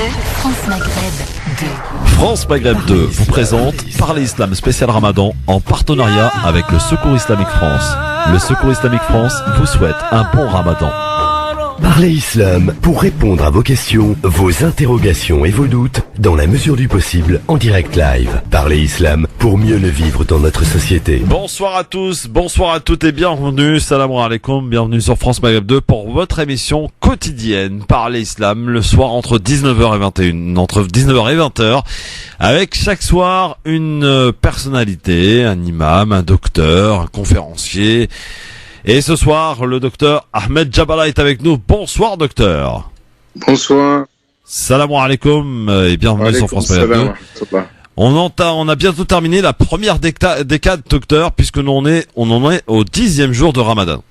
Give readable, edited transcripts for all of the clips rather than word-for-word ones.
France Maghreb 2. France Maghreb 2 vous présente Parler Islam spécial Ramadan en partenariat avec le Secours Islamique France. Le Secours Islamique France vous souhaite un bon Ramadan. Parlez Islam pour répondre à vos questions, vos interrogations et vos doutes dans la mesure du possible en direct live. Parlez Islam pour mieux le vivre dans notre société. Bonsoir à tous, bonsoir à toutes et bienvenue. Salam alaikum, bienvenue sur France Maghreb 2 pour votre émission quotidienne Parler Islam le soir entre 19h et 21, entre 19h et 20h avec chaque soir une personnalité, un imam, un docteur, un conférencier. Et ce soir, le docteur Ahmed Jabala est avec nous. Bonsoir, docteur. Bonsoir. Salam alaikum et bienvenue sur France Maghreb 2. On a bientôt terminé la première décade, docteur, puisque on en est au 10e jour de Ramadan.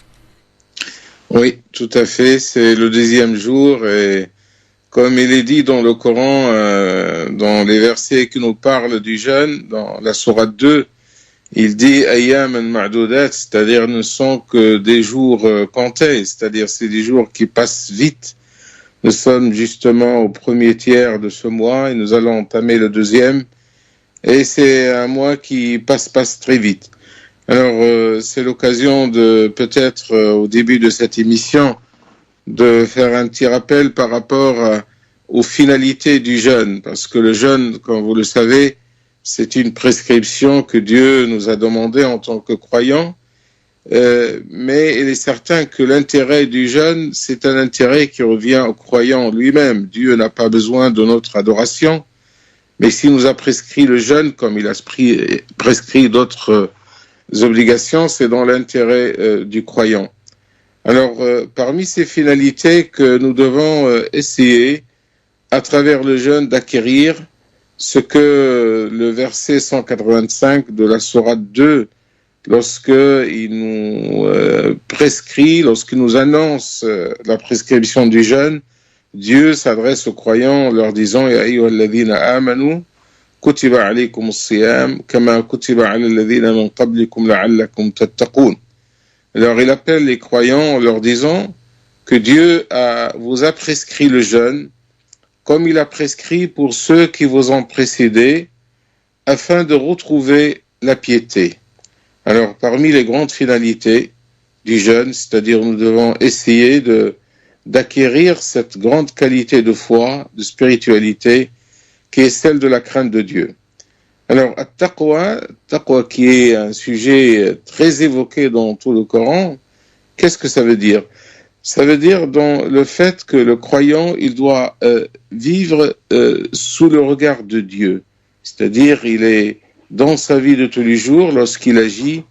Oui, tout à fait. C'est le 10e jour et comme il est dit dans le Coran, dans les versets qui nous parlent du jeûne, dans la sourate 2, il dit ayyaman ma'dudat, c'est-à-dire ne sont que des jours comptés, c'est-à-dire c'est des jours qui passent vite. Nous sommes justement au premier tiers de ce mois et nous allons entamer le deuxième. Et c'est un mois qui passe très vite. Alors c'est l'occasion de peut-être au début de cette émission de faire un petit rappel par rapport aux finalités du jeûne, parce que le jeûne, comme vous le savez, c'est une prescription que Dieu nous a demandé en tant que croyants, mais il est certain que l'intérêt du jeûne, c'est un intérêt qui revient au croyant lui-même. Dieu n'a pas besoin de notre adoration, mais s'il nous a prescrit le jeûne, comme il a prescrit d'autres obligations, c'est dans l'intérêt du croyant. Alors, parmi ces finalités que nous devons essayer, à travers le jeûne, d'acquérir, ce que le verset 185 de la sourate 2, lorsqu'il nous prescrit, lorsqu'il nous annonce la prescription du jeûne, Dieu s'adresse aux croyants en leur disant « Ya ayyuhalladhina amanu, kutiba alaykum as-siyam, kama kutiba ala alladhina min qablikum la'allakum tattaqun » Alors il appelle les croyants en leur disant que Dieu vous a prescrit le jeûne, comme il a prescrit pour ceux qui vous ont précédés, afin de retrouver la piété. Alors, parmi les grandes finalités du jeûne, c'est-à-dire nous devons essayer d'acquérir cette grande qualité de foi, de spiritualité, qui est celle de la crainte de Dieu. Alors, at-taqwa qui est un sujet très évoqué dans tout le Coran, qu'est-ce que ça veut dire ? Ça veut dire dans le fait que le croyant, il doit vivre sous le regard de Dieu. C'est-à-dire, il est dans sa vie de tous les jours, lorsqu'il agit.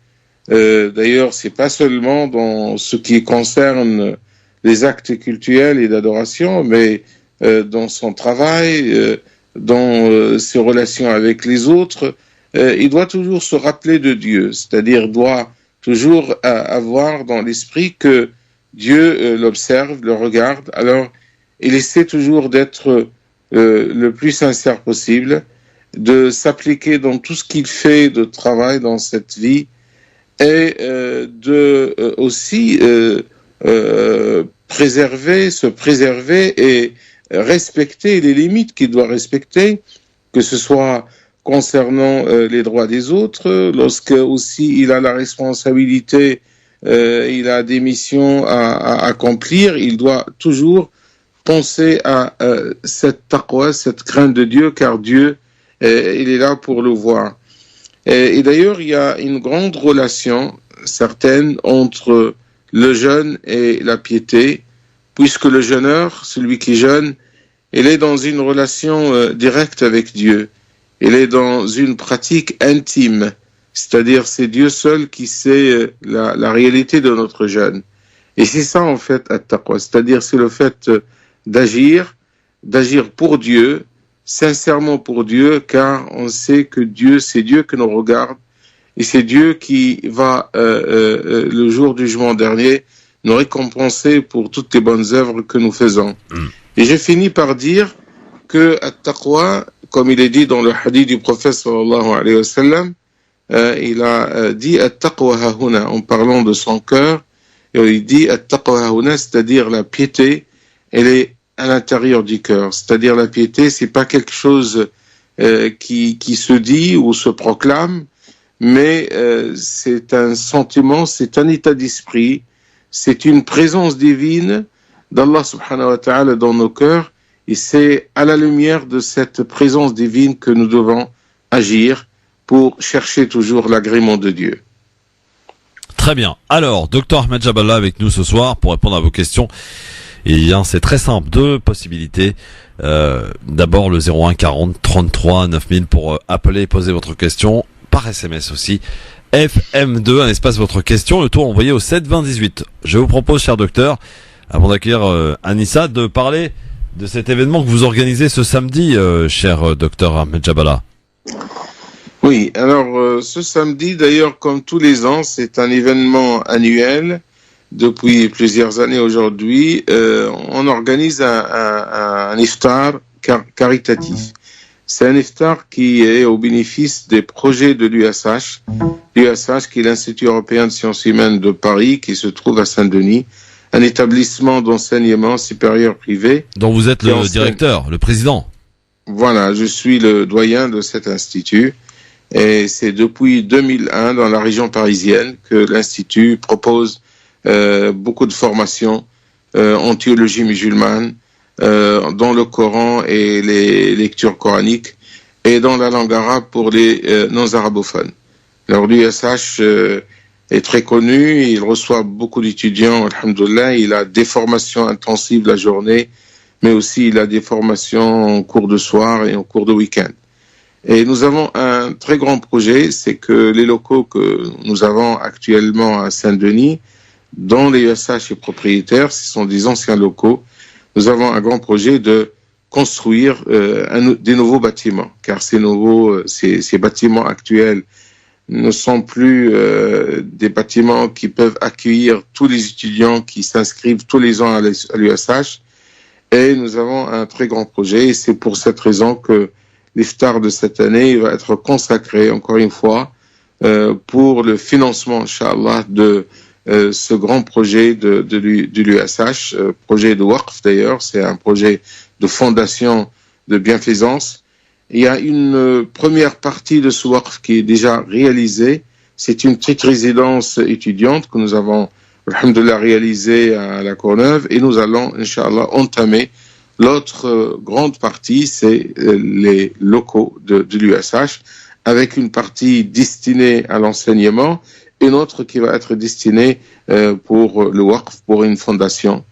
D'ailleurs, c'est pas seulement dans ce qui concerne les actes cultuels et d'adoration, mais dans son travail, dans ses relations avec les autres, il doit toujours se rappeler de Dieu. C'est-à-dire, doit toujours avoir dans l'esprit que Dieu l'observe, le regarde, alors il essaie toujours d'être le plus sincère possible, de s'appliquer dans tout ce qu'il fait de travail dans cette vie et aussi se préserver et respecter les limites qu'il doit respecter, que ce soit concernant les droits des autres, lorsque aussi il a la responsabilité, il a des missions à accomplir, il doit toujours penser à cette taqwa, cette crainte de Dieu, car Dieu, il est là pour le voir. Et d'ailleurs, il y a une grande relation certaine entre le jeûne et la piété, puisque le jeûneur, celui qui jeûne, il est dans une relation directe avec Dieu. Il est dans une pratique intime. C'est-à-dire, c'est Dieu seul qui sait la réalité de notre jeûne. Et c'est ça, en fait, at-taqwa. C'est-à-dire, c'est le fait d'agir pour Dieu, sincèrement pour Dieu, car on sait que Dieu, c'est Dieu qui nous regarde, et c'est Dieu qui va, le jour du jugement dernier, nous récompenser pour toutes les bonnes œuvres que nous faisons. Et je finis par dire que at-taqwa, comme il est dit dans le hadith du prophète sallallahu alayhi wa sallam, il a dit at-taqwa hahuna en parlant de son cœur, et il dit at-taqwa hahuna, c'est-à-dire la piété, elle est à l'intérieur du cœur. C'est-à-dire la piété, c'est pas quelque chose qui se dit ou se proclame, mais c'est un sentiment, c'est un état d'esprit, c'est une présence divine d'Allah subhanahu wa ta'ala dans nos cœurs, et c'est à la lumière de cette présence divine que nous devons agir pour chercher toujours l'agrément de Dieu. Très bien. Alors, Dr Ahmed Jaballah avec nous ce soir pour répondre à vos questions. Et c'est très simple, deux possibilités. D'abord le 01 40 33 9000 pour appeler et poser votre question par SMS aussi. FM2, un espace votre question, le tour envoyé au 7 20 18. Je vous propose, cher docteur, avant d'accueillir Anissa, de parler de cet événement que vous organisez ce samedi, cher docteur Ahmed Jaballah. Oui, alors ce samedi, d'ailleurs, comme tous les ans, c'est un événement annuel. Depuis plusieurs années aujourd'hui, on organise un iftar caritatif. C'est un iftar qui est au bénéfice des projets de l'USH. L'USH, qui est l'Institut européen de sciences humaines de Paris, qui se trouve à Saint-Denis, un établissement d'enseignement supérieur privé. Dont vous êtes le directeur, le président. Voilà, je suis le doyen de cet institut. Et c'est depuis 2001 dans la région parisienne que l'Institut propose beaucoup de formations en théologie musulmane, dans le Coran et les lectures coraniques, et dans la langue arabe pour les non-arabophones. Alors l'USH est très connu, il reçoit beaucoup d'étudiants, alhamdoulilah, il a des formations intensives la journée, mais aussi il a des formations en cours de soir et en cours de week-end. Et nous avons un très grand projet, c'est que les locaux que nous avons actuellement à Saint-Denis, dont les USH est propriétaire, ce sont des anciens locaux. Nous avons un grand projet de construire des nouveaux bâtiments, car ces bâtiments actuels ne sont plus des bâtiments qui peuvent accueillir tous les étudiants qui s'inscrivent tous les ans à l'USH. Et nous avons un très grand projet, et c'est pour cette raison que l'iftar de cette année va être consacré, encore une fois, pour le financement, Inch'Allah, de ce grand projet de l'USH, projet de Waqf d'ailleurs, c'est un projet de fondation de bienfaisance. Il y a une première partie de ce Waqf qui est déjà réalisée, c'est une petite résidence étudiante que nous avons, alhamdoulilah, réalisée à la Courneuve, et nous allons, Inch'Allah, entamer l'autre grande partie, c'est les locaux de l'USH, avec une partie destinée à l'enseignement, une autre qui va être destinée pour le Waqf, pour une fondation.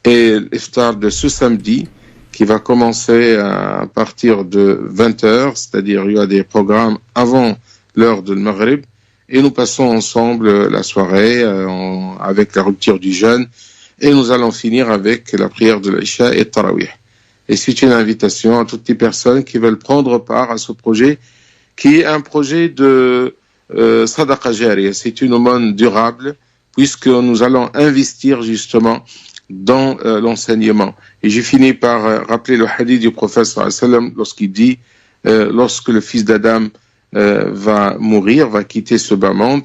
Et l'iftar de ce samedi, qui va commencer à partir de 20h, c'est-à-dire il y a des programmes avant l'heure de Maghrib, et nous passons ensemble la soirée avec la rupture du jeûne, et nous allons finir avec la prière de l'Isha et Tarawih. Et c'est une invitation à toutes les personnes qui veulent prendre part à ce projet, qui est un projet de Sadaqa Jariya. C'est une aumône durable, puisque nous allons investir justement dans l'enseignement. Et j'ai fini par rappeler le hadith du prophète sallallahu alayhi wa sallam lorsqu'il dit lorsque le fils d'Adam va mourir, va quitter ce bas monde,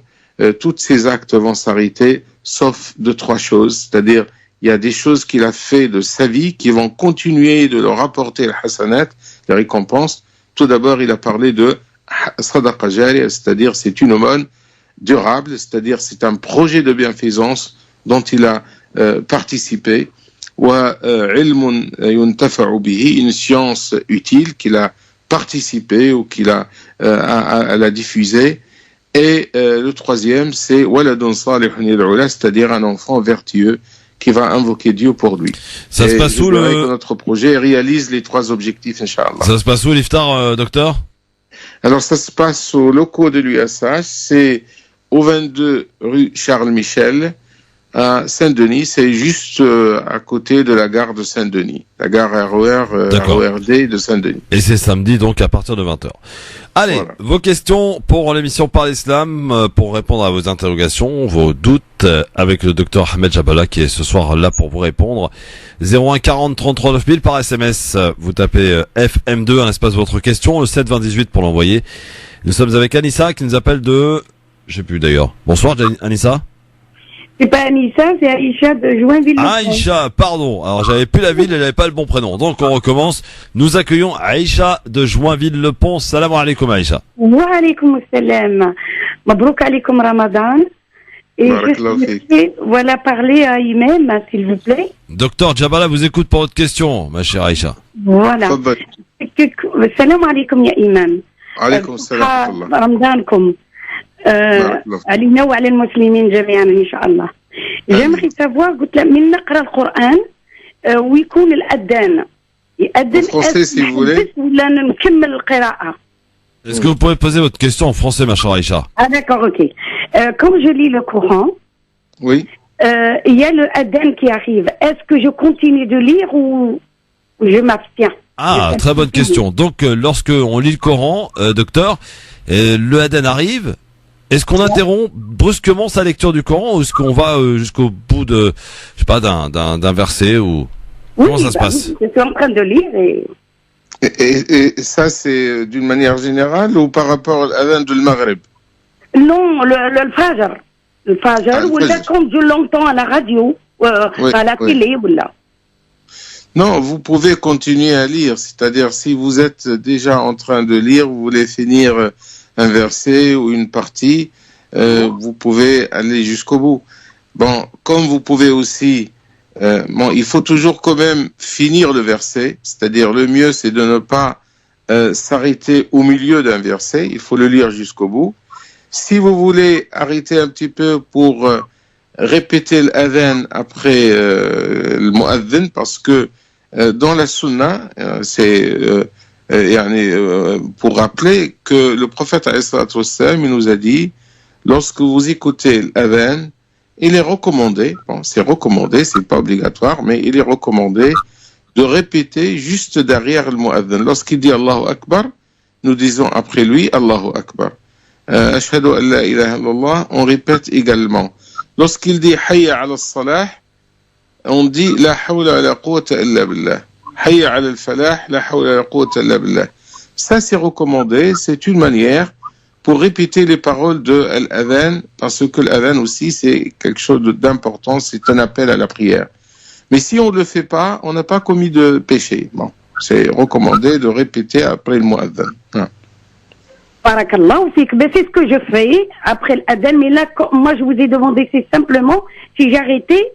tous ses actes vont s'arrêter, sauf de trois choses, c'est-à-dire il y a des choses qu'il a fait de sa vie qui vont continuer de leur apporter le hasanat, les récompenses. Tout d'abord, il a parlé de Sadaqa Jariya, c'est-à-dire c'est une aumône durable, c'est-à-dire c'est un projet de bienfaisance dont il a participé, une science utile qu'il a participé ou qu'il a diffusé. Et le troisième, c'est waladun salihun yad'u, c'est-à-dire un enfant vertueux qui va invoquer Dieu pour lui. Ça se passe où notre projet réalise les trois objectifs, Inch'Allah. Ça se passe où l'iftar, docteur? Alors ça se passe aux locaux de l'USH, c'est au 22 rue Charles Michel, à Saint-Denis, c'est juste à côté de la gare de Saint-Denis, la gare RERD de Saint-Denis. Et c'est samedi donc à partir de 20h. Allez, voilà. Vos questions pour l'émission Par l'Islam, pour répondre à vos interrogations, vos doutes, avec le docteur Ahmed Jaballah qui est ce soir là pour vous répondre. 01 40 33 9000 par SMS, vous tapez FM2, un espace votre question, le 7 20 18 pour l'envoyer. Nous sommes avec Anissa qui nous appelle de... Je sais plus d'ailleurs. Bonsoir Anissa. C'est pas Anissa, c'est Aïcha de Joinville. Aïcha, pardon. Alors j'avais plus la ville, elle n'avait pas le bon prénom. Donc on recommence. Nous accueillons Aïcha de Joinville-le-Pont. Salam alaikum Aïcha. Wa alaykoum assalam. Mabrouk alaykoum Ramadan. Et voilà, parler à Imam, s'il vous plaît. Docteur Djabala vous écoute pour votre question, ma chère Aïcha. Voilà. Salam alaikum ya Imam. Alaykoum salam. Ramadankum. علينا وعلى المسلمين جميعا إن شاء الله. J'aimerais savoir قلت لك من نقرأ القرآن ويكون الأذان يأذن ولا نكمل القراءة. Est-ce que vous pouvez poser votre question en français, ma chère Aïcha? Ah d'accord, ok. Comme je lis le Coran, oui. Il y a le adhan qui arrive. Est-ce que je continue de lire ou je m'abstiens? Ah, très bonne question. Donc, lorsque on lit le Coran, docteur, le adhan arrive. Est-ce qu'on interrompt brusquement sa lecture du Coran ou est-ce qu'on va jusqu'au bout de, je sais pas, d'un verset ou comment ça se passe? Je suis en train de lire et ça c'est d'une manière générale ou par rapport à l'adhan de Maghreb? Non, le Fajr. Le Fajr, ou là quand je l'entends à la radio, à la télé, ou là. Non, vous pouvez continuer à lire. C'est-à-dire, si vous êtes déjà en train de lire, vous voulez finir un verset ou une partie, vous pouvez aller jusqu'au bout. Bon, comme vous pouvez aussi, il faut toujours quand même finir le verset. C'est-à-dire, le mieux, c'est de ne pas s'arrêter au milieu d'un verset. Il faut le lire jusqu'au bout. Si vous voulez arrêter un petit peu pour répéter l'adhan après le mu'adhin, parce que dans la sunna, c'est pour rappeler que le prophète alayhi salatu wassalam, il nous a dit, lorsque vous écoutez l'adhan, il est recommandé, c'est recommandé, c'est pas obligatoire, mais il est recommandé de répéter juste derrière le mu'adhin. Lorsqu'il dit Allahu Akbar, nous disons après lui Allahu Akbar. Ashhadu an la ilaha illallah, on répète également. Lorsqu'il dit Hayya ala salah, on dit La hawla wa la quwwata illa billah. Hayya ala al-falah, la hawla wa la quwwata illa billah. Ça c'est recommandé, c'est une manière pour répéter les paroles de l'adhan, parce que l'adhan aussi c'est quelque chose d'important, c'est un appel à la prière. Mais si on ne le fait pas, on n'a pas commis de péché. Bon, c'est recommandé de répéter après le mu'adhan. Barakallah, c'est ce que je fais après l'adhan, mais là, moi je vous ai demandé, c'est simplement si j'arrêtais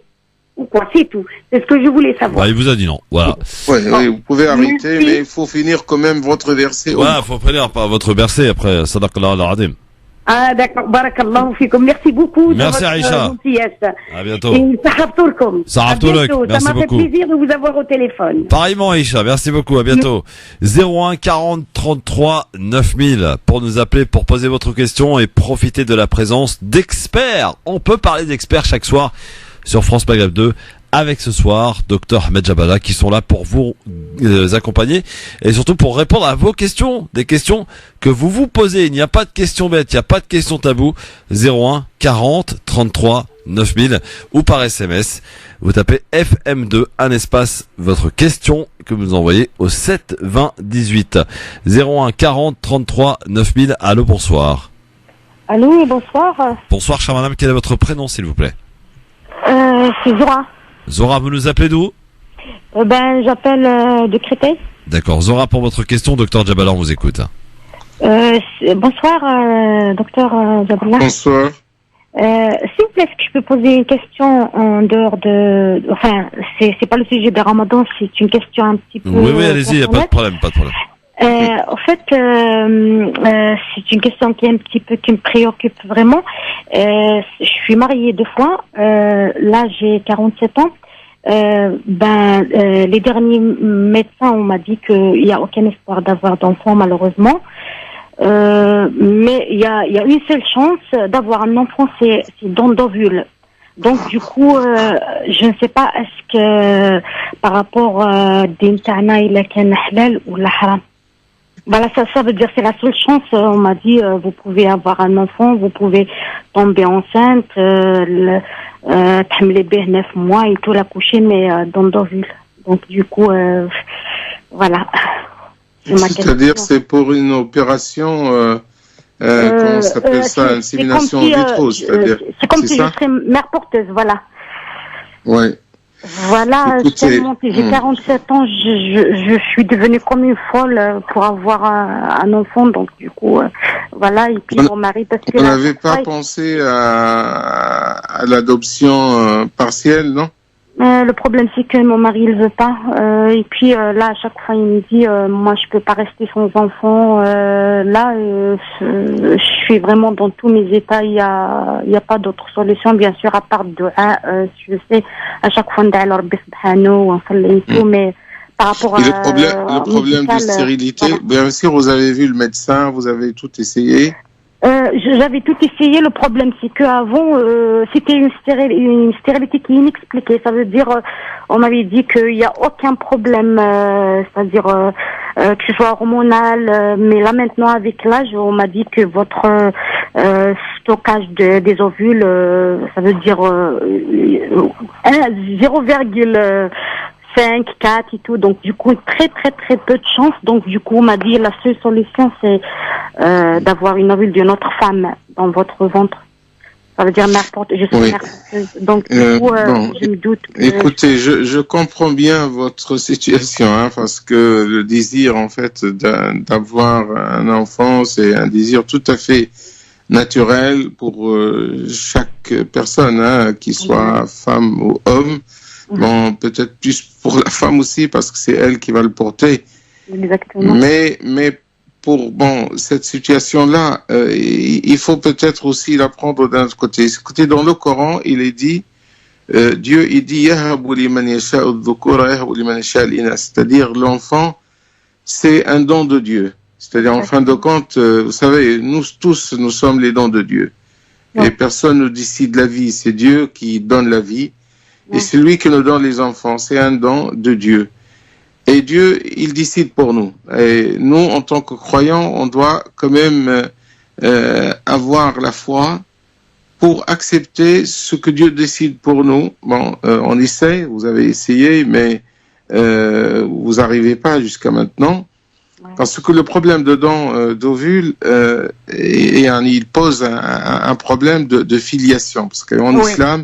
ou quoi, c'est tout. C'est ce que je voulais savoir. Il vous a dit non, voilà. Oui, vous pouvez arrêter, mais il faut finir quand même votre verset. Ouais, il faut finir par votre verset après, Sadaqallah al-Azim. Ah d'accord, barakallah, merci beaucoup. Merci Aïcha. À bientôt. Et Sahabtoulkoum. Merci beaucoup. Ça m'a fait plaisir de vous avoir au téléphone. Pareillement Aïcha, merci beaucoup, à bientôt. 01 40 33 9000 pour nous appeler, pour poser votre question et profiter de la présence d'experts. On peut parler d'experts chaque soir sur France Maghreb 2. Avec ce soir, Dr Ahmed Djabala, qui sont là pour vous accompagner et surtout pour répondre à vos questions, des questions que vous vous posez. Il n'y a pas de questions bêtes, il n'y a pas de questions tabous. 01 40 33 9000 ou par SMS. Vous tapez FM2, un espace, votre question que vous envoyez au 7 20 18. 01 40 33 9000. Allô, bonsoir. Allô, bonsoir. Bonsoir, chère madame, quel est votre prénom, s'il vous plaît? C'est Zora. Zora, vous nous appelez d'où? J'appelle de Créteil. D'accord. Zora, pour votre question, docteur Djabala, on vous écoute. Bonsoir, docteur Djabala. Bonsoir. S'il vous plaît, est-ce que je peux poser une question en dehors de... Enfin, c'est pas le sujet de Ramadan, c'est une question un petit peu... Oui, allez-y, il n'y a pas de problème, En fait, c'est une question qui me préoccupe vraiment. Je suis mariée 2 fois. Là, j'ai 47 ans. Les derniers médecins on m'a dit qu'il n'y a aucun espoir d'avoir d'enfant, malheureusement. Mais il y a une seule chance d'avoir un enfant, c'est don d'ovule. Donc du coup, je ne sais pas est-ce que par rapport d'Intana il a qu'un halal ou la haram. Voilà, ça veut dire c'est la seule chance. On m'a dit vous pouvez avoir un enfant, vous pouvez tomber enceinte, t'hamler beh 9 mois et tout l'accoucher, mais dans d'ovule. Donc du coup, voilà. C'est-à-dire c'est pour une opération comment ça s'appelle ça, insémination in vitro, c'est-à-dire. C'est comme si je serais mère porteuse, voilà. Ouais. Voilà, j'ai 47 ans, je suis devenue comme une folle pour avoir un enfant, donc du coup, voilà, et puis mon mari, parce que... Vous n'avez pas pensé à l'adoption partielle, non? Le problème, c'est que mon mari, il veut pas. Et puis là, à chaque fois, il me dit, moi, je peux pas rester sans enfant. Je suis vraiment dans tous mes états. Il y a pas d'autre solution, bien sûr, à part de je sais, à chaque fois, mais par rapport à le problème de stérilité, voilà. Bien sûr, vous avez vu le médecin, vous avez tout essayé. J'avais tout essayé. Le problème, c'est qu'avant, c'était une stérilité qui est inexpliquée. Ça veut dire, on m'avait dit qu'il n'y a aucun problème, c'est-à-dire que ce soit hormonal. Mais là, maintenant, avec l'âge, on m'a dit que votre stockage des ovules, ça veut dire 0,5, 4 et tout, donc du coup très peu de chance. Donc du coup on m'a dit la seule solution c'est d'avoir une ovule d'une autre femme dans votre ventre. Ça veut dire mère porteuse, je suis mère porteuse. Donc du coup je me doute. Écoutez, je comprends bien votre situation, hein, parce que le désir en fait d'avoir un enfant, c'est un désir tout à fait naturel pour chaque personne, hein, qu'il soit femme ou homme. Bon, peut-être plus pour la femme aussi, parce que c'est elle qui va le porter. Exactement. Mais pour cette situation-là, il faut peut-être aussi la prendre d'un autre côté. Écoutez, dans le Coran, il est dit, Dieu, il dit, c'est-à-dire l'enfant, c'est un don de Dieu. C'est-à-dire, en fin de compte, vous savez, nous tous, nous sommes les dons de Dieu. Ouais. Et personne ne décide la vie, c'est Dieu qui donne la vie. Et c'est lui qui nous donne les enfants, c'est un don de Dieu. Et Dieu, il décide pour nous. Et nous, en tant que croyants, on doit quand même avoir la foi pour accepter ce que Dieu décide pour nous. Bon, on essaie, vous avez essayé, mais vous n'arrivez pas jusqu'à maintenant. Parce que le problème de don d'ovule, il pose un problème de filiation. Parce qu'en islam,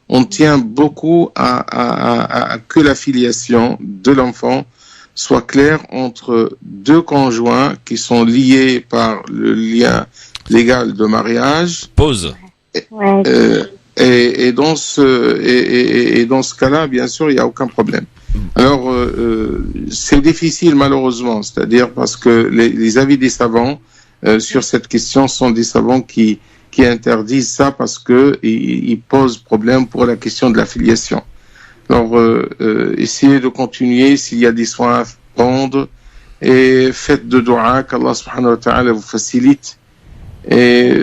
on tient beaucoup à que la filiation de l'enfant soit claire entre deux conjoints qui sont liés par le lien légal de mariage. Pause. Et dans ce cas-là, bien sûr, il n'y a aucun problème. Alors, c'est difficile malheureusement, c'est-à-dire parce que les avis des savants sur cette question sont des savants qui interdisent ça parce que ils posent problème pour la question de la filiation. Alors, essayez de continuer s'il y a des soins à prendre et faites de dua qu'Allah subhanahu wa ta'ala vous facilite. Et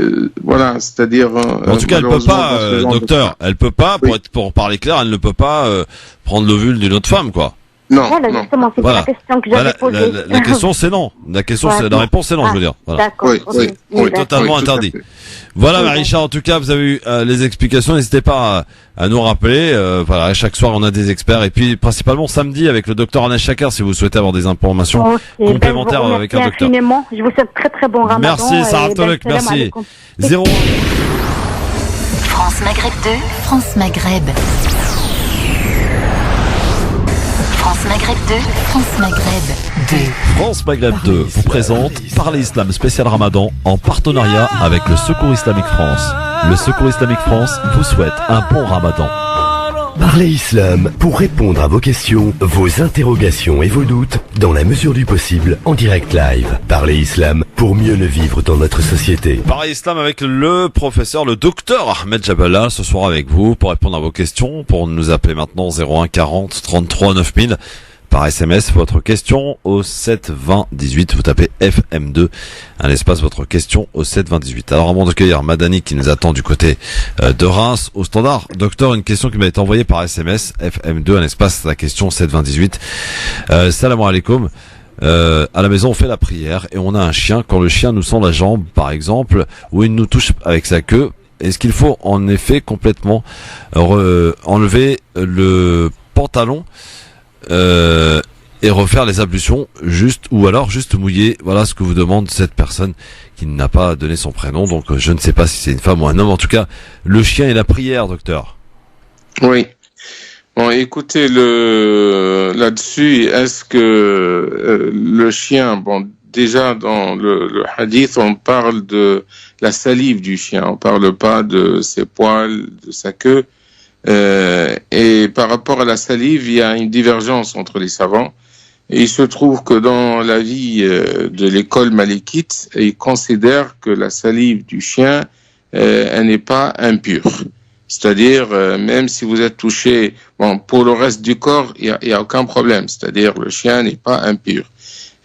voilà, c'est-à-dire. En tout cas, elle peut pas, docteur, elle peut pas, pour parler clair, elle ne peut pas prendre l'ovule d'une autre femme, quoi. Non, voilà, justement, c'est la question que j'avais posée. La question, c'est non. La réponse, c'est non, je veux dire. Voilà. D'accord. Oui, totalement interdit. Voilà, Marisha, en tout cas, vous avez eu les explications. N'hésitez pas à nous rappeler. Voilà, chaque soir, on a des experts. Et puis, principalement, samedi, avec le docteur Anas Chakar, si vous souhaitez avoir des informations complémentaires avec un docteur. Infiniment. Je vous souhaite très bon ramadan. Merci, Sarah Tolek, merci. 0. France Maghreb 2, France Maghreb. France Maghreb 2, France Maghreb 2. France Maghreb 2 vous présente Parler Islam spécial Ramadan en partenariat avec le Secours Islamique France. Le Secours Islamique France vous souhaite un bon Ramadan. Parlez Islam pour répondre à vos questions, vos interrogations et vos doutes dans la mesure du possible en direct live. Parlez Islam pour mieux le vivre dans notre société. Parlez Islam avec le professeur, le docteur Ahmed Jabala, ce soir avec vous pour répondre à vos questions. Pour nous appeler maintenant 01 40 33 9000. Par SMS, votre question au 7 20 18. Vous tapez FM2, un espace, votre question au 7 20 18. Alors avant d'accueillir Madani qui nous attend du côté de Reims au standard. Docteur, une question qui m'a été envoyée par SMS, FM2, un espace, la question 7 20 18. Salam alaikum. À la maison on fait la prière et on a un chien. Quand le chien nous sent la jambe par exemple, ou il nous touche avec sa queue, est-ce qu'il faut en effet complètement enlever le pantalon et refaire les ablutions juste mouiller. Voilà ce que vous demande cette personne qui n'a pas donné son prénom. Donc je ne sais pas si c'est une femme ou un homme. En tout cas, le chien et la prière, docteur. Oui. Bon, écoutez, là-dessus, est-ce que le chien, bon, déjà dans le hadith, on parle de la salive du chien, on parle pas de ses poils, de sa queue. Et par rapport à la salive, il y a une divergence entre les savants. Et il se trouve que dans la vie de l'école malikite, ils considèrent que la salive du chien, elle n'est pas impure. C'est-à-dire, même si vous êtes touché, bon, pour le reste du corps, il y a aucun problème. C'est-à-dire, le chien n'est pas impur.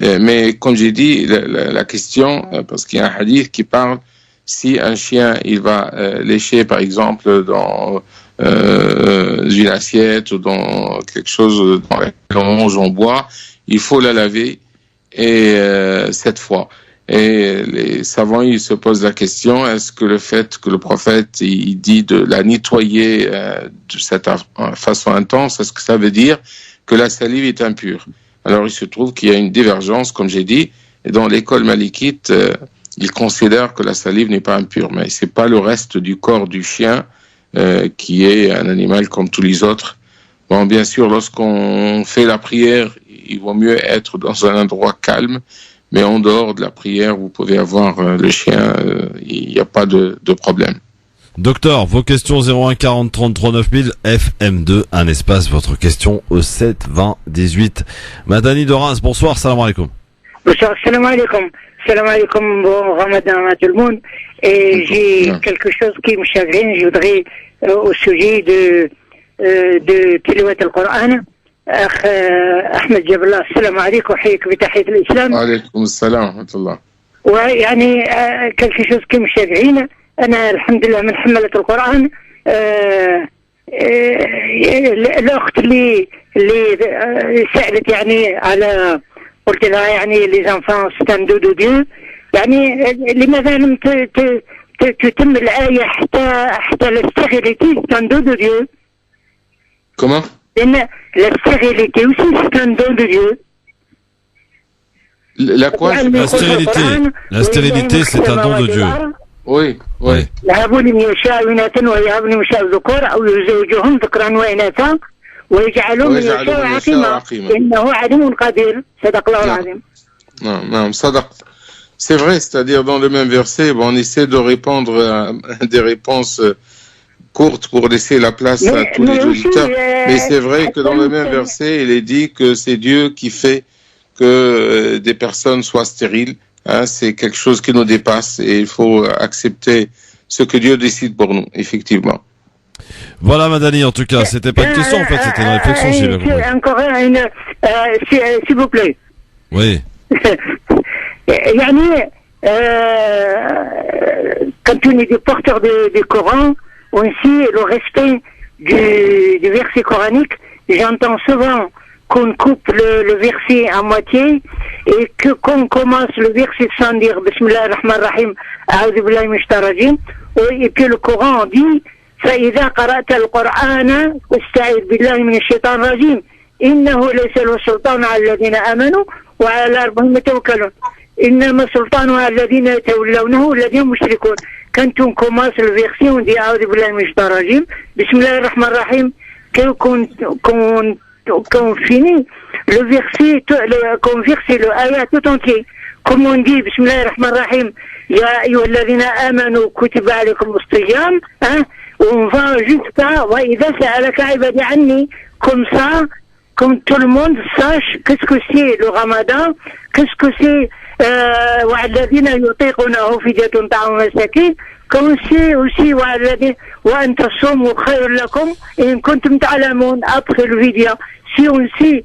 Mais comme j'ai dit, la question, parce qu'il y a un hadith qui parle, si un chien, il va lécher, par exemple, dans une assiette ou dans quelque chose dans laquelle on mange, on boit, il faut la laver et 7 fois. Et les savants, ils se posent la question, est-ce que le fait que le prophète, il dit de la nettoyer de cette façon intense, est-ce que ça veut dire que la salive est impure? Alors, il se trouve qu'il y a une divergence, comme j'ai dit, et dans l'école malikite, ils considèrent que la salive n'est pas impure, mais c'est pas le reste du corps du chien qui est un animal comme tous les autres. Bon, bien sûr, lorsqu'on fait la prière, il vaut mieux être dans un endroit calme, mais en dehors de la prière, vous pouvez avoir le chien, il n'y a pas de problème. Docteur, vos questions 01 40 33 9000 FM2, un espace, votre question au 7 20 18. Madani de Reims, bonsoir, salam alaikum. Bonsoir, salam alaikum. Salam alaikum, bon ramadan à tout le monde. Et j'ai quelque chose qui me chagrine, je voudrais au sujet de Tilawat al-Qur'an. أخ أحمد جاب الله السلام عليكم وحييك بتحية الإسلام. وعليكم السلام ورحمة الله. ويعني quelque chose qui me chagrine, أنا الحمد لله من حملة القرآن. الأخت اللي سألت يعني على قلت لها يعني les enfants ستاندو دو ديو يعني لماذا لم تتم الآية حتى la stérilité ستاندو دو ديو. Comment? La stérilité aussi, c'est un don de Dieu. La quoi? La stérilité, c'est un don de Dieu. Oui, oui. Non, c'est vrai, c'est-à-dire dans le même verset, bon, on essaie de répondre à des réponses courte pour laisser la place à tous les auditeurs. Mais c'est vrai que dans le même verset, il est dit que c'est Dieu qui fait que des personnes soient stériles. Hein, c'est quelque chose qui nous dépasse et il faut accepter ce que Dieu décide pour nous, effectivement. Voilà, Madani, en tout cas, c'était pas une question, en fait, c'était une réflexion, j'ai bien compris. Encore une, s'il vous plaît. Oui. Quand on est des porteurs du Coran, aussi le respect du verset coranique, j'entends souvent qu'on coupe le verset à moitié et qu'on commence le verset sans dire Bismillah ar-Rahman ar-Rahim, A'udhu billahi minash shaitanir rajim, et puis le Coran dit فإذا قرأت القرآن واستعذ بالله من الشيطان الرجيم إنه ليس له سلطان على الذين آمنوا وعلى ربهم يتوكلون إنما سلطان على الذين يتولونه الذين مشركون. Quand on commence le verset, on dit A'udhu billahi minash shaitanir rajim, Bismillah ar-Rahman ar-Rahim, qu'on finit le verset, qu'on verse le ayat tout entier. Comme on dit Bismillah ar-Rahman ar-Rahim, Ya ayyuhalladhina amanu kutiba alaykum as-siyam, hein, on va jusqu'à wa idha sa'alaka ibadi anni, comme ça, comme tout le monde sache qu'est-ce que c'est le Ramadan, qu'est-ce que c'est والذين يطيقونه فدية طعام مساكين كون سي aussi وأن تصوموا خير لكم إن كنتم تعلمون. Après le vidéo, si on sait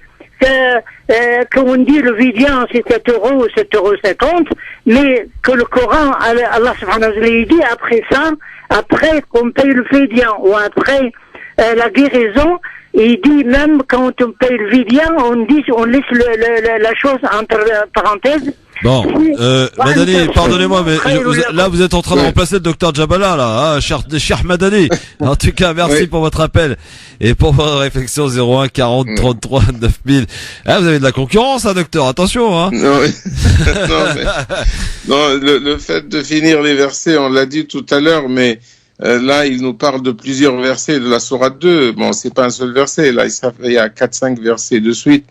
qu'on dit le vidéo c'est 7 euros ou 7,50 €, mais que le Coran, Allah subhanahu wa ta'ala dit après ça, après qu'on paye le vidéo ou après la guérison, il dit même quand on paye le vidéo, on laisse la chose entre parenthèses. Bon, Madani, pardonnez-moi, mais là vous êtes en train de remplacer le docteur Jabala, là, hein, cher Madani. En tout cas, merci pour votre appel et pour votre réflexion 01 40 33 9000. Ah, vous avez de la concurrence, hein, docteur, attention, hein. Non, le fait de finir les versets, on l'a dit tout à l'heure, mais là, il nous parle de plusieurs versets de la sourate 2. Bon, c'est pas un seul verset, là, il y a 4-5 versets de suite.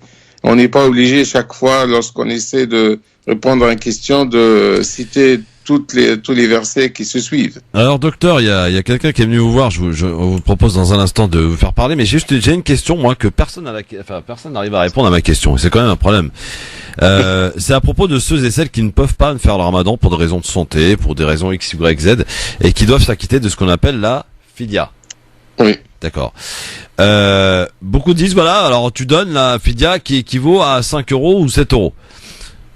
On n'est pas obligé chaque fois, lorsqu'on essaie de répondre à une question, de citer tous les versets qui se suivent. Alors docteur, il y a quelqu'un qui est venu vous voir, je vous propose dans un instant de vous faire parler, mais j'ai une question, moi, que personne n'arrive à répondre à ma question, et c'est quand même un problème. C'est à propos de ceux et celles qui ne peuvent pas faire le ramadan pour des raisons de santé, pour des raisons X, Y, Z, et qui doivent s'acquitter de ce qu'on appelle la fidia. Oui. D'accord. Beaucoup disent, voilà, alors tu donnes la fidia qui équivaut à 5 euros ou 7 euros.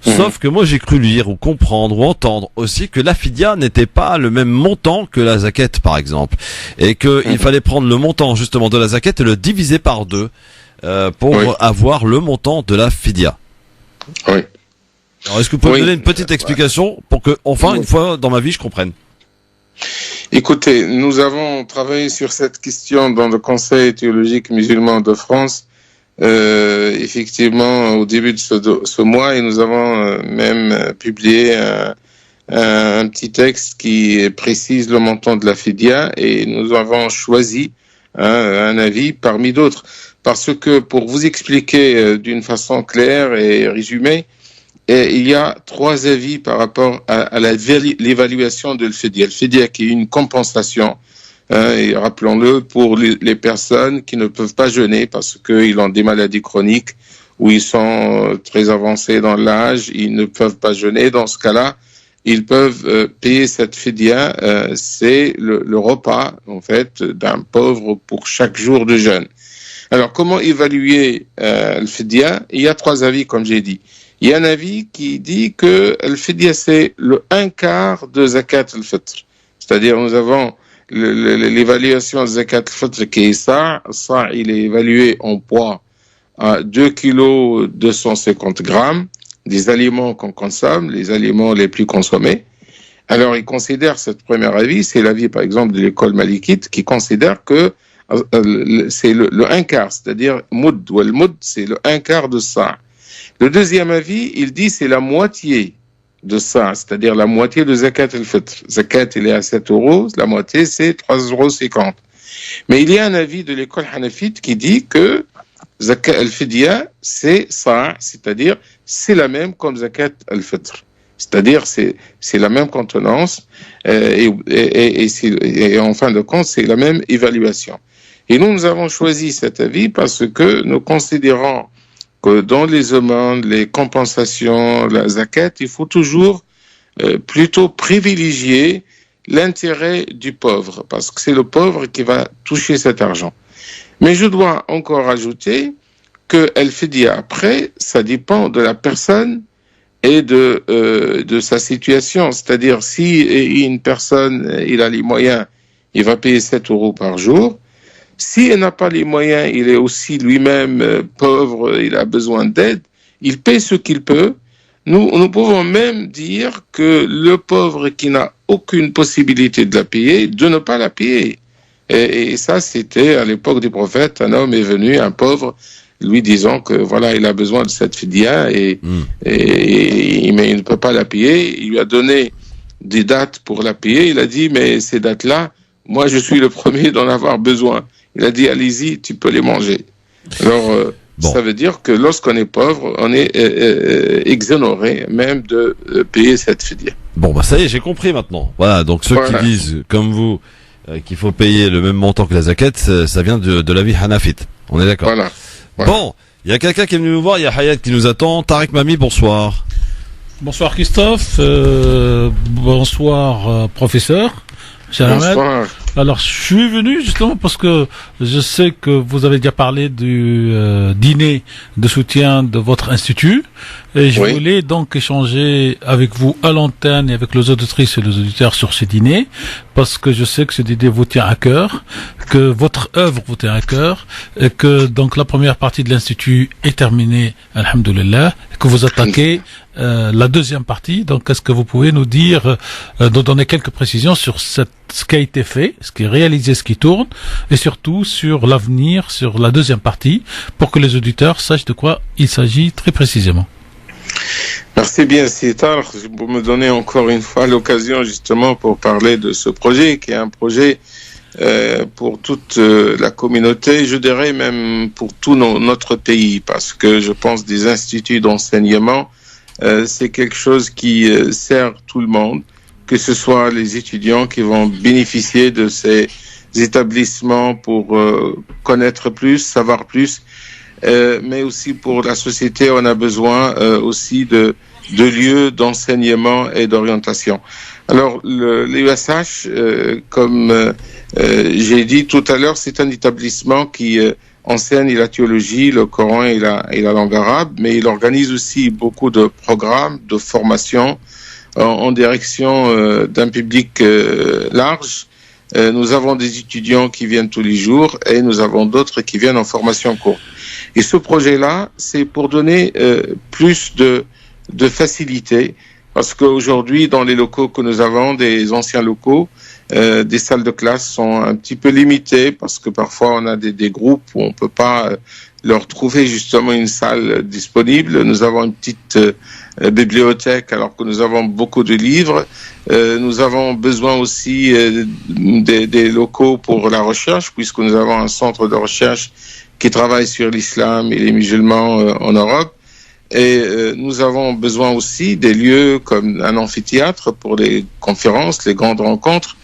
Sauf que moi j'ai cru lire ou comprendre ou entendre aussi que la fidia n'était pas le même montant que la zakat par exemple, et que il fallait prendre le montant justement de la zakat et le diviser par 2 pour avoir le montant de la fidia. Oui. Alors est-ce que vous pouvez me donner une petite explication pour que enfin une fois dans ma vie je comprenne? Écoutez, nous avons travaillé sur cette question dans le Conseil théologique musulman de France. Effectivement, au début de ce mois, et nous avons même publié un petit texte qui précise le montant de la fidia, et nous avons choisi un avis parmi d'autres, parce que pour vous expliquer d'une façon claire et résumée, il y a 3 avis par rapport à l'évaluation de l'fidia. L'fidia qui est une compensation. Et rappelons-le, pour les personnes qui ne peuvent pas jeûner parce qu'ils ont des maladies chroniques ou ils sont très avancés dans l'âge, ils ne peuvent pas jeûner. Dans ce cas-là, ils peuvent payer cette fidia. C'est le repas, en fait, d'un pauvre pour chaque jour de jeûne. Alors, comment évaluer le fidia? Il y a 3 avis, comme j'ai dit. Il y a un avis qui dit que le fidia, c'est le 1/4 de zakat al-fitr. C'est-à-dire, nous avons l'évaluation de zakat al-fitr qui est ça, il est évalué en poids à 2 kg 250 grammes des aliments qu'on consomme, les aliments les plus consommés. Alors, il considère cette première avis, c'est l'avis par exemple de l'école malikite qui considère que c'est le 1/4, c'est-à-dire moud, ou le moud, c'est le 1/4 de ça. Le deuxième avis, il dit c'est la moitié de ça, c'est-à-dire la moitié de zakat al-fitr. Zakat, il est à 7 euros, la moitié, c'est 3,50 €. Mais il y a un avis de l'école hanafite qui dit que zakat al-fidia, c'est ça, c'est-à-dire c'est la même comme zakat al-fitr. C'est-à-dire c'est la même contenance et en fin de compte, c'est la même évaluation. Et nous avons choisi cet avis parce que nous considérons que dans les aumônes, les compensations, la zakat, il faut toujours plutôt privilégier l'intérêt du pauvre, parce que c'est le pauvre qui va toucher cet argent. Mais je dois encore ajouter que al-fidia après, ça dépend de la personne et de sa situation. C'est-à-dire, si une personne, il a les moyens, il va payer 7 euros par jour. Si il n'a pas les moyens, il est aussi lui-même pauvre, il a besoin d'aide, il paie ce qu'il peut. Nous pouvons même dire que le pauvre qui n'a aucune possibilité de la payer, de ne pas la payer. Et ça, c'était à l'époque du prophète, un homme est venu, un pauvre, lui disant que voilà, il a besoin de cette fidia mais il ne peut pas la payer. Il lui a donné des dates pour la payer. Il a dit, mais ces dates-là, moi, je suis le premier d'en avoir besoin. Il a dit, allez-y, tu peux les manger. Alors, ça veut dire que lorsqu'on est pauvre, on est exonéré même de payer cette fidia. Bon, bah ça y est, j'ai compris maintenant. Voilà, donc ceux qui disent, comme vous, qu'il faut payer le même montant que la zakat, ça vient de l'avis hanafite. On est d'accord. Voilà. Bon, il y a quelqu'un qui est venu nous voir, il y a Hayat qui nous attend. Tariq Mami, bonsoir. Bonsoir Christophe, bonsoir professeur. Bonsoir. Alors, je suis venu justement parce que je sais que vous avez déjà parlé du dîner de soutien de votre institut Et je voulais donc échanger avec vous à l'antenne et avec les auditrices et les auditeurs sur ce dîner, parce que je sais que ce dîner vous tient à cœur, que votre œuvre vous tient à cœur, et que donc la première partie de l'Institut est terminée, alhamdoulilah, et que vous attaquez la deuxième partie. Donc, est-ce que vous pouvez nous dire, nous donner quelques précisions sur ce qui a été fait, ce qui est réalisé, ce qui tourne, et surtout sur l'avenir, sur la deuxième partie, pour que les auditeurs sachent de quoi il s'agit très précisément. Merci bien, Sitar, pour me donner encore une fois l'occasion justement pour parler de ce projet, qui est un projet pour toute la communauté, je dirais même pour tout notre pays, parce que je pense des instituts d'enseignement, c'est quelque chose qui sert tout le monde, que ce soit les étudiants qui vont bénéficier de ces établissements pour connaître plus, savoir plus, mais aussi pour la société, on a besoin aussi de lieux d'enseignement et d'orientation. Alors, l'USH, comme j'ai dit tout à l'heure, c'est un établissement qui enseigne la théologie, le Coran et la langue arabe, mais il organise aussi beaucoup de programmes de formation en direction d'un public large. Nous avons des étudiants qui viennent tous les jours et nous avons d'autres qui viennent en formation courte. Et ce projet-là, c'est pour donner plus de facilité, parce qu'aujourd'hui, dans les locaux que nous avons, des anciens locaux, des salles de classe sont un petit peu limitées, parce que parfois on a des groupes où on peut pas leur trouver justement une salle disponible. Nous avons une petite bibliothèque alors que nous avons beaucoup de livres. Nous avons besoin aussi des locaux pour la recherche, puisque nous avons un centre de recherche qui travaille sur l'islam et les musulmans en Europe. Et nous avons besoin aussi des lieux comme un amphithéâtre pour les conférences, les grandes rencontres.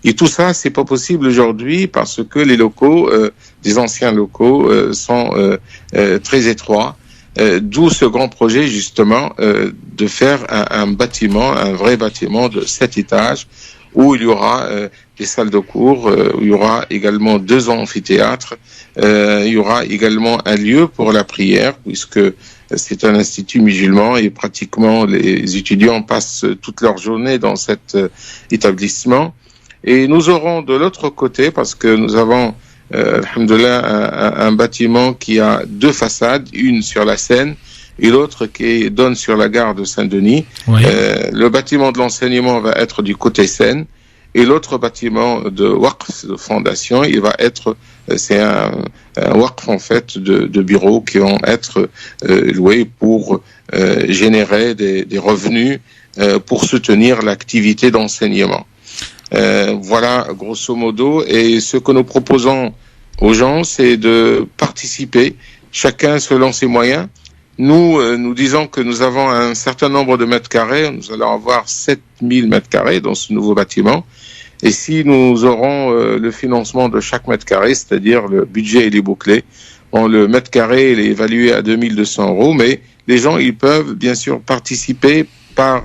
Et tout ça, c'est pas possible aujourd'hui parce que les locaux, des anciens locaux, sont très étroits. D'où ce grand projet justement de faire un bâtiment, un vrai bâtiment de 7 étages où il y aura des salles de cours, où il y aura également 2 amphithéâtres, il y aura également un lieu pour la prière puisque c'est un institut musulman et pratiquement les étudiants passent toute leur journée dans cet établissement. Et nous aurons de l'autre côté, parce que nous avons, alhamdoulilah, un bâtiment qui a 2 façades, une sur la Seine et l'autre qui donne sur la gare de Saint-Denis. Oui. Le bâtiment de l'enseignement va être du côté Seine et l'autre bâtiment de Waqf, de fondation, il va être, c'est un Waqf en fait de bureaux qui vont être loués pour générer des revenus pour soutenir l'activité d'enseignement. Voilà, grosso modo. Et ce que nous proposons aux gens, c'est de participer, chacun selon ses moyens. Nous disons que nous avons un certain nombre de mètres carrés. Nous allons avoir 7000 mètres carrés dans ce nouveau bâtiment. Et si nous aurons le financement de chaque mètre carré, c'est-à-dire le budget il est bouclé, bon, le mètre carré il est évalué à 2200 €, mais les gens ils peuvent bien sûr participer par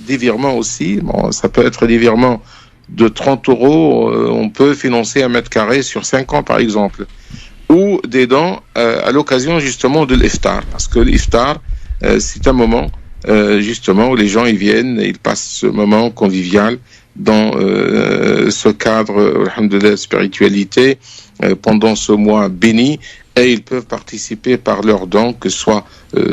des virements aussi. Bon, ça peut être des virements de 30 €, on peut financer un mètre carré sur 5 ans par exemple, ou des dons à l'occasion justement de l'iftar, parce que l'iftar c'est un moment justement où les gens ils viennent et ils passent ce moment convivial dans ce cadre de spiritualité pendant ce mois béni, et ils peuvent participer par leurs dons, que ce soit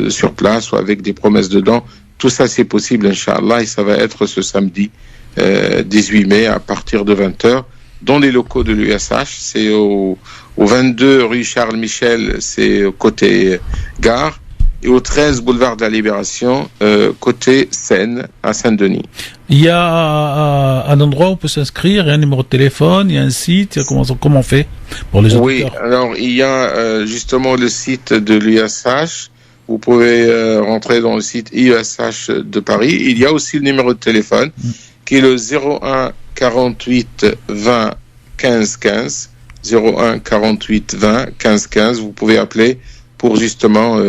sur place ou avec des promesses de dons. Tout ça c'est possible Inch'Allah, et ça va être ce samedi 18 mai à partir de 20h dans les locaux de l'USH. C'est au 22 rue Charles Michel, c'est côté gare, et au 13 boulevard de la Libération, côté Seine, à Saint-Denis. Il y a un endroit où on peut s'inscrire, il y a un numéro de téléphone, il y a un site, comment on fait pour les auditeurs? Oui, alors il y a justement le site de l'USH. Vous pouvez rentrer dans le site IESH de Paris. Il y a aussi le numéro de téléphone qui est le 01 48 20 15 15. 01 48 20 15 15. Vous pouvez appeler pour justement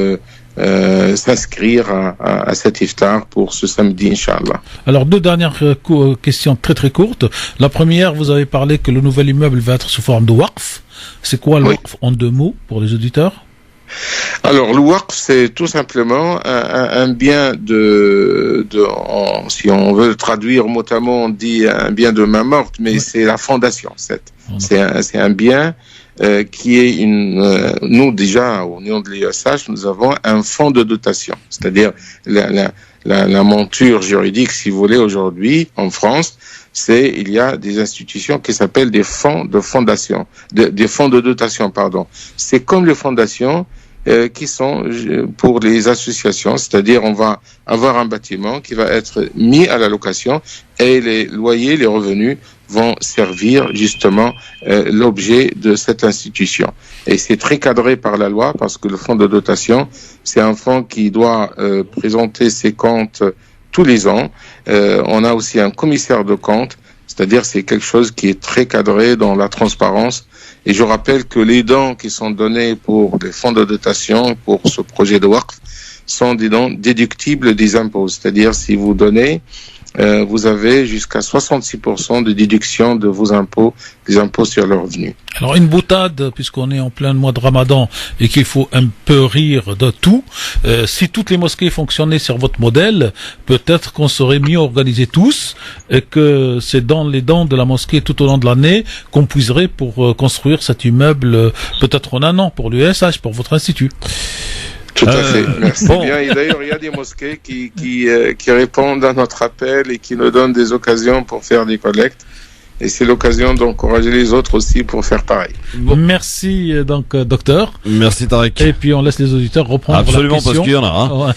s'inscrire à cet iftar pour ce samedi, Inch'Allah. Alors, 2 dernières questions très très courtes. La première, vous avez parlé que le nouvel immeuble va être sous forme de waqf. C'est quoi le waqf en 2 mots pour les auditeurs? Alors, le waqf, c'est tout simplement un bien si on veut le traduire mot à mot, on dit un bien de main morte, mais c'est la fondation. C'est un bien qui est nous déjà au niveau de l'ISH, nous avons un fonds de dotation, c'est-à-dire la monture juridique, si vous voulez, aujourd'hui en France, il y a des institutions qui s'appellent des fonds de fondation, des fonds de dotation, pardon. C'est comme les fondations qui sont pour les associations, c'est-à-dire on va avoir un bâtiment qui va être mis à la location et les loyers, les revenus vont servir justement l'objet de cette institution. Et c'est très cadré par la loi parce que le fonds de dotation, c'est un fonds qui doit présenter ses comptes tous les ans. On a aussi un commissaire de comptes, c'est-à-dire c'est quelque chose qui est très cadré dans la transparence. Et je rappelle que les dons qui sont donnés pour les fonds de dotation, pour ce projet de waqf, sont des dons déductibles des impôts. C'est-à-dire si vous donnez, vous avez jusqu'à 66% de déduction de vos impôts, des impôts sur le revenu. Alors une boutade, puisqu'on est en plein mois de Ramadan et qu'il faut un peu rire de tout, si toutes les mosquées fonctionnaient sur votre modèle, peut-être qu'on serait mieux organisés tous et que c'est dans les dons de la mosquée tout au long de l'année qu'on puiserait pour construire cet immeuble peut-être en un an pour l'USH, pour votre institut. Tout à fait, merci bien. Et d'ailleurs, il y a des mosquées qui répondent à notre appel et qui nous donnent des occasions pour faire des collectes. Et c'est l'occasion d'encourager les autres aussi pour faire pareil. Bon. Merci donc docteur. Merci Tarek. Et puis on laisse les auditeurs reprendre la question. Absolument, parce qu'il y en a. Hein. Ouais.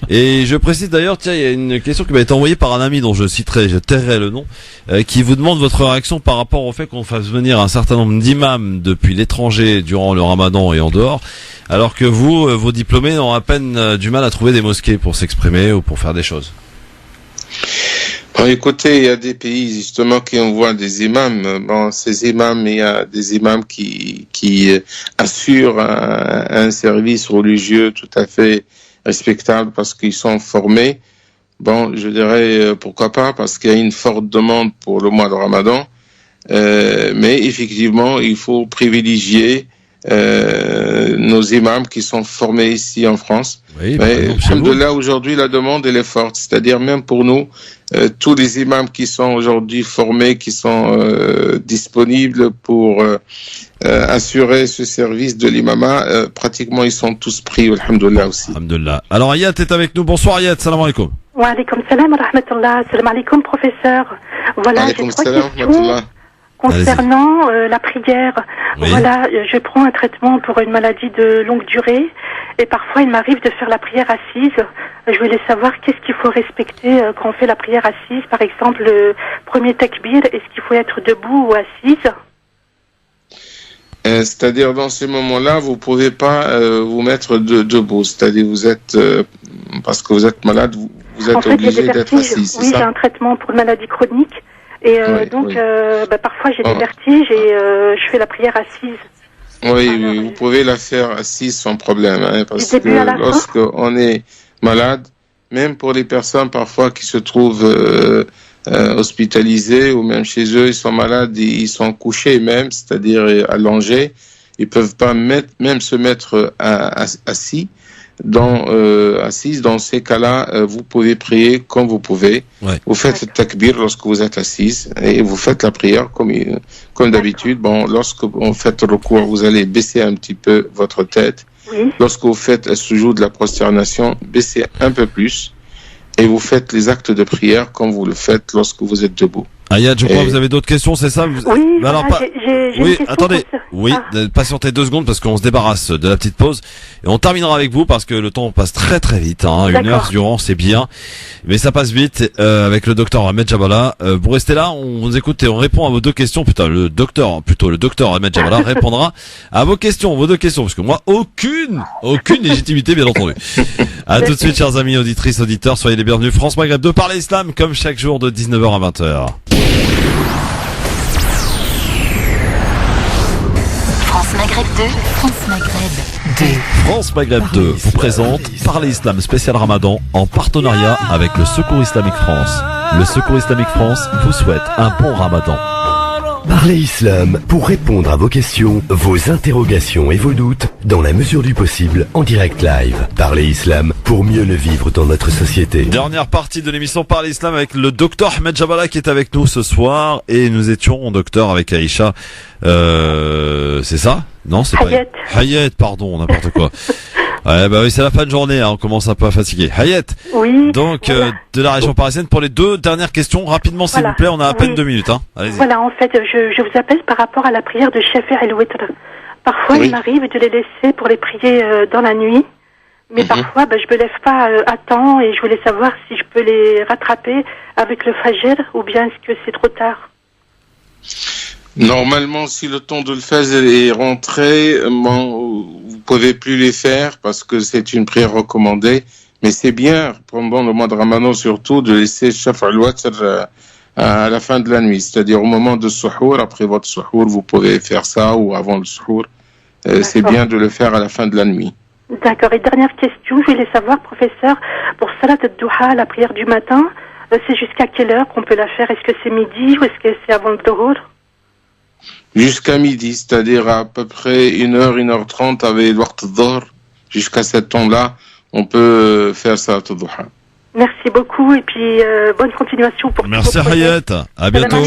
Et je précise d'ailleurs, tiens, il y a une question qui m'a été envoyée par un ami dont je tairai le nom, qui vous demande votre réaction par rapport au fait qu'on fasse venir un certain nombre d'imams depuis l'étranger durant le Ramadan et en dehors, alors que vos diplômés ont à peine du mal à trouver des mosquées pour s'exprimer ou pour faire des choses. Bon, écoutez, il y a des pays justement qui envoient des imams. Bon, ces imams, il y a des imams qui assurent un service religieux tout à fait respectable parce qu'ils sont formés. Bon, je dirais pourquoi pas, parce qu'il y a une forte demande pour le mois de Ramadan. Mais effectivement, il faut privilégier nos imams qui sont formés ici en France. Oui, mais alhamdoulilah, aujourd'hui la demande elle est forte, c'est-à-dire même pour nous, tous les imams qui sont aujourd'hui formés, qui sont disponibles pour assurer ce service de l'imama, pratiquement ils sont tous pris, alhamdoulilah aussi. Alhamdoulilah. Alors Ayat est avec nous. Bonsoir Ayat, salam alaikum. Wa alaikum salam wa rahmatullah. Salam alaikum professeur. Voilà, j'ai trois questions. Concernant la prière, oui. Voilà, je prends un traitement pour une maladie de longue durée et parfois il m'arrive de faire la prière assise. Je voulais savoir qu'est-ce qu'il faut respecter quand on fait la prière assise. Par exemple, le premier takbir, est-ce qu'il faut être debout ou assise? C'est-à-dire dans ces moments-là, vous pouvez pas vous mettre debout. C'est-à-dire vous êtes parce que vous êtes malade, vous êtes en fait, obligé d'être assis. Oui, j'ai un traitement pour une maladie chronique. Et donc, parfois j'ai des vertiges et je fais la prière assise. Oui, vous pouvez la faire assise sans problème, hein, parce que lorsqu'on est malade, même pour les personnes parfois qui se trouvent hospitalisées ou même chez eux, ils sont malades, ils sont couchés même, c'est-à-dire allongés, ils peuvent pas même se mettre assis. Assise, dans ces cas-là, vous pouvez prier comme vous pouvez. Ouais. Vous faites le takbir lorsque vous êtes assise et vous faites la prière comme d'habitude. Bon, lorsque vous faites le recours, vous allez baisser un petit peu votre tête. Oui. Lorsque vous faites le sujoud de la prosternation, baissez un peu plus et vous faites les actes de prière comme vous le faites lorsque vous êtes debout. Ayat, je crois que vous avez d'autres questions, c'est ça? Oui, alors, oui, attendez. Oui, patientez 2 secondes parce qu'on se débarrasse de la petite pause et on terminera avec vous parce que le temps passe très très vite. Hein. 1 heure durant, c'est bien, mais ça passe vite avec le docteur Ahmed Jabala. Vous restez là, on vous écoute et on répond à vos 2 questions. Le docteur Ahmed Jabala répondra à vos 2 questions parce que moi, aucune légitimité, bien entendu. À tout de suite, chers amis, auditrices, auditeurs, soyez les bienvenus. France Maghreb 2 par l'islam, comme chaque jour de 19h à 20h. France Maghreb 2, France Maghreb 2. France Maghreb 2 vous présente Parler Islam spécial Ramadan en partenariat avec le Secours Islamique France. Le Secours Islamique France vous souhaite un bon Ramadan. Parlez Islam pour répondre à vos questions, vos interrogations et vos doutes dans la mesure du possible en direct live. Parlez Islam pour mieux le vivre dans notre société. Dernière partie de l'émission Parlez Islam avec le docteur Ahmed Jabala qui est avec nous ce soir et nous étions docteur avec Aïcha. C'est ça? Non, c'est Hayat. pas Hayat, pardon, n'importe quoi. Ouais, bah oui, c'est la fin de journée, hein, on commence un peu à fatiguer. Hayat. Oui. Donc, voilà. de la région parisienne pour les 2 dernières questions, rapidement s'il vous plaît, on a à peine 2 minutes, hein. Allez-y. Voilà, en fait, je vous appelle par rapport à la prière de Shafi' al-Witr. Parfois, il m'arrive de les laisser pour les prier dans la nuit, mais parfois, je me lève pas à temps et je voulais savoir si je peux les rattraper avec le Fajr ou bien est-ce que c'est trop tard? Normalement, si le temps de le Fajr est rentré, vous pouvez plus les faire parce que c'est une prière recommandée. Mais c'est bien, pendant le mois de Ramadan surtout, de laisser Shafi' al-Watr à la fin de la nuit. C'est-à-dire au moment de Suhour, après votre Suhour, vous pouvez faire ça ou avant le Suhour. C'est bien de le faire à la fin de la nuit. D'accord. Et dernière question, je voulais savoir, professeur, pour Salat al-Duha, la prière du matin, c'est jusqu'à quelle heure qu'on peut la faire? Est-ce que c'est midi ou est-ce que c'est avant le Dhuhr? Jusqu'à midi, c'est-à-dire à peu près 1h, 1h30 avec le Waqt al-Dhuhr. Jusqu'à ce temps-là, on peut faire Salat al-Duha. Merci beaucoup et puis bonne continuation pour Merci Hayat, à bientôt.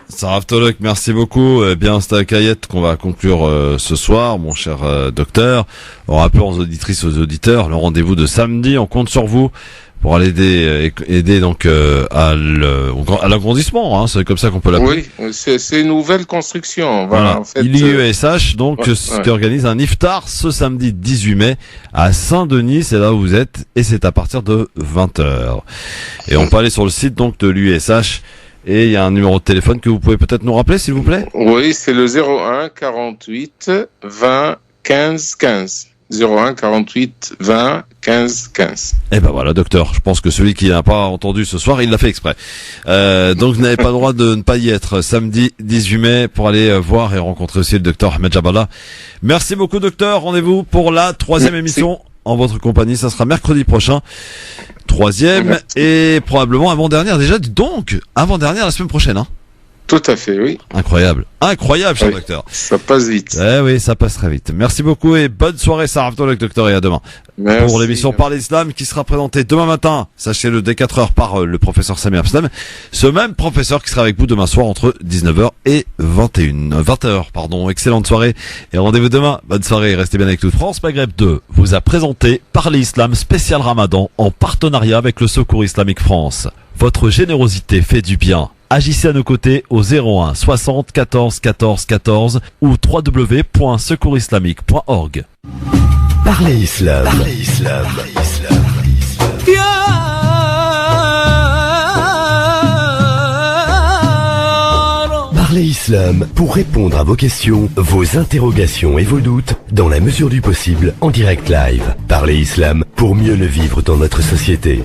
Saraf Tolok, merci beaucoup. Eh bien, c'est avec Hayat qu'on va conclure ce soir, mon cher docteur. En rappelant aux auditrices, aux auditeurs, le rendez-vous de samedi, on compte sur vous pour aller aider donc à l'agrandissement, hein, c'est comme ça qu'on peut l'appeler. Oui, c'est une nouvelle construction. Voilà. En fait, l'IESH donc qui organise un iftar ce samedi 18 mai à Saint-Denis, c'est là où vous êtes et c'est à partir de 20h. Et on peut aller sur le site donc de l'IESH et il y a un numéro de téléphone que vous pouvez peut-être nous rappeler s'il vous plaît. Oui, c'est le 01 48 20 15 15. 01 48 20 15 15. Eh ben voilà, docteur. Je pense que celui qui n'a pas entendu ce soir, il l'a fait exprès. Donc vous n'avez pas le droit de ne pas y être samedi 18 mai pour aller voir et rencontrer aussi le docteur Ahmed Jabala. Merci beaucoup, docteur. Rendez-vous pour la 3e émission en votre compagnie. Ça sera mercredi prochain. 3e et probablement avant-dernière déjà. Donc avant-dernière la semaine prochaine, hein. Tout à fait, oui. Incroyable, cher docteur. Ça passe vite. Oui, ça passe très vite. Merci beaucoup et bonne soirée, Sarah Tolok, docteur, et à demain. Merci. Pour l'émission Parlez Islam qui sera présentée demain matin, sachez-le, dès 4h par le professeur Samir Abslam. Ce même professeur qui sera avec vous demain soir entre 19h et 20h, pardon. Excellente soirée et rendez-vous demain. Bonne soirée, restez bien avec nous. France Maghreb 2 vous a présenté Parlez Islam spécial Ramadan en partenariat avec le Secours Islamique France. Votre générosité fait du bien. Agissez à nos côtés au 01 60 14 14 14 ou www.secoursislamique.org. Parlez Islam. Parlez Islam. Parlez Islam pour répondre à vos questions, vos interrogations et vos doutes dans la mesure du possible en direct live. Parlez Islam pour mieux le vivre dans notre société.